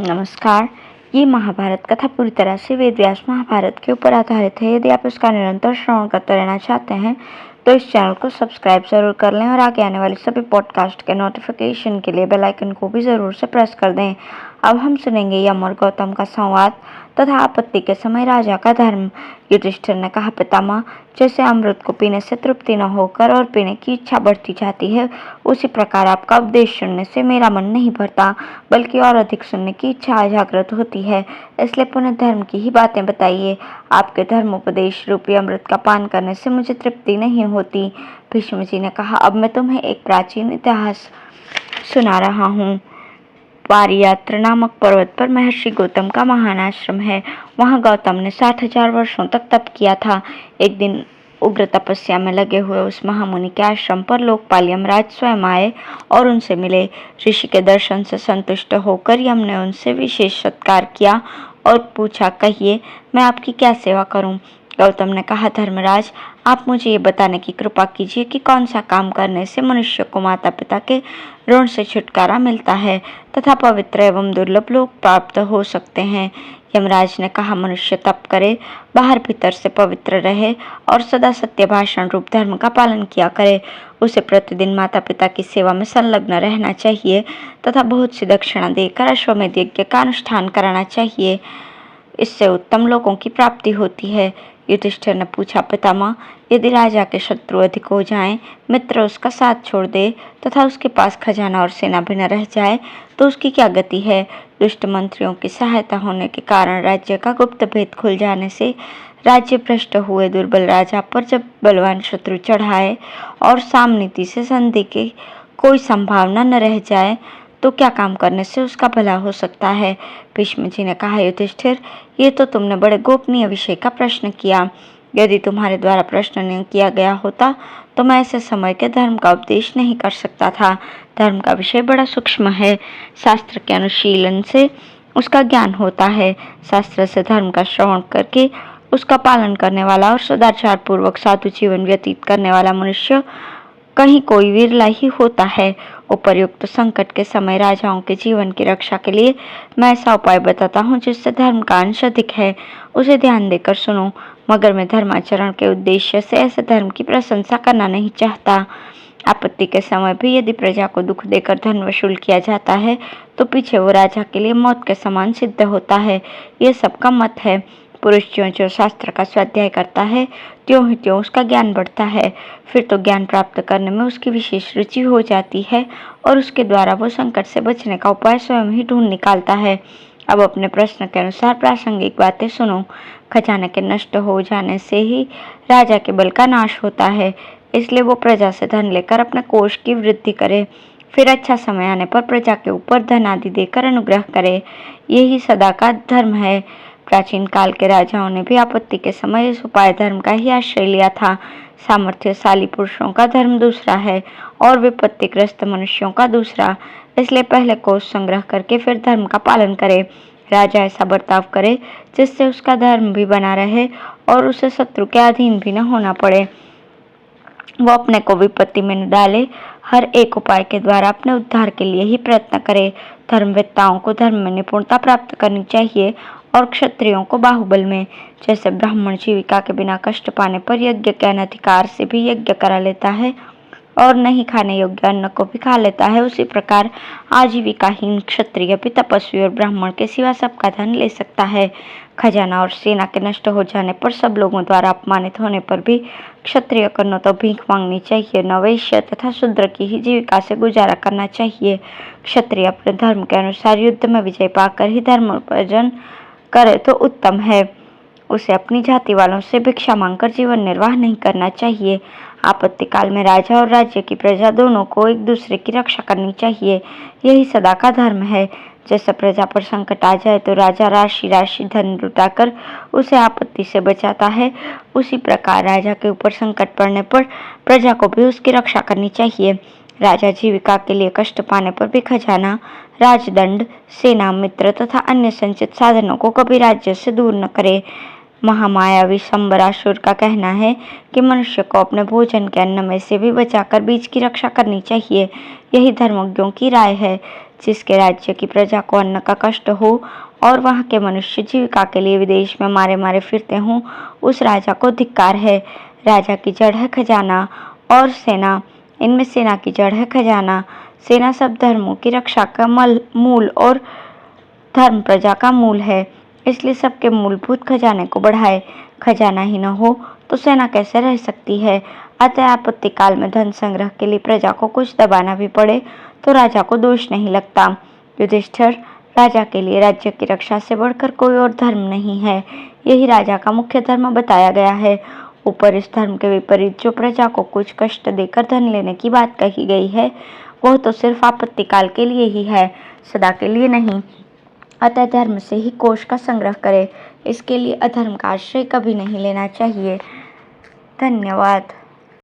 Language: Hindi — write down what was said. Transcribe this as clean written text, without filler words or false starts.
नमस्कार। ये महाभारत कथा पूरी तरह से वेद व्यास महाभारत के ऊपर आधारित है। यदि आप इसका निरंतर श्रवण करते रहना चाहते हैं तो इस चैनल को सब्सक्राइब जरूर कर लें और आगे आने वाली सभी पॉडकास्ट के नोटिफिकेशन के लिए बेल आइकन को भी जरूर से प्रेस कर दें। अब हम सुनेंगे यम और गौतम का संवाद तथा आपत्ति के समय राजा का धर्म। युधिष्ठिर ने कहा, पितामह, जैसे अमृत को पीने से तृप्ति न होकर और पीने की इच्छा बढ़ती जाती है, उसी प्रकार आपका उपदेश सुनने से मेरा मन नहीं भरता, बल्कि और अधिक सुनने की इच्छा जागृत होती है। इसलिए पुनः धर्म की ही बातें बताइए। आपके धर्मोपदेश रूपी अमृत का पान करने से मुझे तृप्ति नहीं होती। भीष्म जी ने कहा, अब मैं तुम्हें एक प्राचीन इतिहास सुना रहा हूँ। पारियात्र नामक पर्वत पर महर्षि गौतम का महान आश्रम है। वहाँ गौतम ने 60,000 वर्षों तक तप किया था। एक दिन उग्र तपस्या में लगे हुए उस महामुनि के आश्रम पर लोकपाल यमराज स्वयं आए और उनसे मिले। ऋषि के दर्शन से संतुष्ट होकर यम ने उनसे विशेष सत्कार किया और पूछा, कहिए, मैं आपकी क्या सेवा करूं? गौतम ने कहा, धर्मराज, आप मुझे ये बताने की कृपा कीजिए कि कौन सा काम करने से मनुष्य को माता पिता के ऋण से छुटकारा मिलता है तथा पवित्र एवं दुर्लभ लोक प्राप्त हो सकते हैं। यमराज ने कहा, मनुष्य तप करे, बाहर भीतर से पवित्र रहे और सदा सत्य भाषण रूप धर्म का पालन किया करे। उसे प्रतिदिन माता पिता की सेवा में संलग्न रहना चाहिए तथा बहुत सी दक्षिणा देकर अश्वमेध यज्ञ का अनुष्ठान कराना चाहिए। इससे उत्तम लोगों की प्राप्ति होती है। युधिष्ठिर ने पूछा, पितामह, यदि राजा के शत्रु अधिक हो जाएं, मित्र उसका साथ छोड़ दे तथा उसके पास खजाना और सेना भी न रह जाए तो उसकी क्या गति है? दुष्ट मंत्रियों की सहायता होने के कारण राज्य का गुप्त भेद खुल जाने से राज्य भ्रष्ट हुए दुर्बल राजा पर जब बलवान शत्रु चढ़ाए और सामनीति से संधि की कोई संभावना न रह जाए तो क्या काम करने से उसका भला हो सकता है? भीष्म जी ने कहा, युधिष्ठिर, ये तो तुमने बड़े गोपनीय विषय का प्रश्न किया। यदि तुम्हारे द्वारा प्रश्न नहीं किया गया होता तो मैं ऐसे समय के धर्म का उपदेश नहीं कर सकता था। धर्म का विषय बड़ा सूक्ष्म है। शास्त्र के अनुशीलन से उसका ज्ञान होता है। शास्त्र से धर्म का श्रवण करके उसका पालन करने वाला और सदाचार पूर्वक साधु जीवन व्यतीत करने वाला मनुष्य कहीं कोई विरला ही होता है। उपर्युक्त संकट के समय राजाओं के जीवन की रक्षा के लिए मैं ऐसा उपाय बताता हूँ जिससे धर्म का अंश अधिक है, उसे ध्यान देकर सुनो। मगर मैं धर्माचरण के उद्देश्य से ऐसे धर्म की प्रशंसा करना नहीं चाहता। आपत्ति के समय भी यदि प्रजा को दुख देकर धन वसूल किया जाता है तो पीछे वो राजा के लिए मौत के समान सिद्ध होता है। ये सबका मत है। पुरुष ज्यों ज्यों शास्त्र का स्वाध्याय करता है त्यों ही त्यों उसका ज्ञान बढ़ता है। फिर तो ज्ञान प्राप्त करने में उसकी विशेष रुचि हो जाती है और उसके द्वारा वो संकट से बचने का उपाय स्वयं ही ढूंढ निकालता है। अब अपने प्रश्न के अनुसार प्रासंगिक बातें सुनो। खजाने के नष्ट हो जाने से ही राजा के बल का नाश होता है, इसलिए वो प्रजा से धन लेकर अपने कोष की वृद्धि करे, फिर अच्छा समय आने पर प्रजा के ऊपर धन आदि देकर अनुग्रह करे। यही सदा का धर्म है। प्राचीन काल के राजाओं ने भी आपत्ति के समय इस उपाय धर्म का ही आश्रय लिया था। सामर्थ्यशाली पुरुषों का धर्म दूसरा है और विपत्तिग्रस्त मनुष्यों का दूसरा। इसलिए पहले कोष संग्रह करके फिर धर्म का पालन करे। राजा ऐसा बर्ताव करे जिससे उसका धर्म भी बना रहे और उसे शत्रु के अधीन भी न होना पड़े। वो अपने को विपत्ति में न डाले, हर एक उपाय के द्वारा अपने उद्धार के लिए ही प्रयत्न करे। धर्मवेत्ताओं को धर्म में निपुणता प्राप्त करनी चाहिए और क्षत्रियों को बाहुबल में। जैसे ब्राह्मण जीविका के बिना कष्ट पाने पर यज्ञ के अनधिकार से भी यज्ञ करा लेता है और नहीं खाने योग्य अन्न को भी खा लेता है, उसी प्रकार आजीविकाहीन क्षत्रिय भी तपस्वी और ब्राह्मण के सिवा सबका धन ले सकता है। खजाना और सेना के नष्ट हो जाने पर सब लोगों द्वारा अपमानित होने पर भी क्षत्रिय को न तो भीख मांगनी चाहिए, न वैश्य तथा शूद्र की ही जीविका से गुजारा करना चाहिए। क्षत्रिय अपने धर्म के अनुसार युद्ध में विजय पाकर ही धर्मोपार्जन करे तो उत्तम है। उसे अपनी जाति वालों से भिक्षा मांगकर जीवन निर्वाह नहीं करना चाहिए। आपत्ति काल में राजा और राज्य की प्रजा दोनों को एक दूसरे की रक्षा करनी चाहिए। यही सदा का धर्म है। जैसे प्रजा पर संकट आ जाए तो राजा राशि राशि धन लुटाकर उसे आपत्ति से बचाता है, उसी प्रकार राजा के ऊपर संकट पड़ने पर प्रजा को भी उसकी रक्षा करनी चाहिए। राजा जीविका के लिए कष्ट पाने पर भी खजाना, राजदंड, सेना, मित्र तथा अन्य संचित साधनों को कभी राज्य से दूर न करे। महामायावी शंबरासुर का कहना है कि मनुष्य को अपने भोजन के अन्न में से भी बचाकर बीज की रक्षा करनी चाहिए। यही धर्मज्ञों की राय है। जिसके राज्य की प्रजा को अन्न का कष्ट हो और वहाँ के मनुष्य जीविका के लिए विदेश में मारे मारे फिरते हों, उस राजा को धिक्कार है। राजा की जड़ है खजाना और सेना। इनमें सेना की जड़ है खजाना। सेना सब धर्मों की रक्षा का मूल और धर्म प्रजा का मूल है। इसलिए सबके मूलभूत खजाने को बढ़ाए। खजाना ही न हो तो सेना कैसे रह सकती है। अतः आपत्ति काल में धन संग्रह के लिए प्रजा को कुछ दबाना भी पड़े तो राजा को दोष नहीं लगता। युधिष्ठिर, राजा के लिए राज्य की रक्षा से बढ़कर कोई और धर्म नहीं है। यही राजा का मुख्य धर्म बताया गया है। ऊपर इस धर्म के विपरीत जो प्रजा को कुछ कष्ट देकर धन लेने की बात कही गई है, वह तो सिर्फ आपत्ति काल के लिए ही है, सदा के लिए नहीं। अतः धर्म से ही कोष का संग्रह करे। इसके लिए अधर्म का आश्रय कभी नहीं लेना चाहिए। धन्यवाद।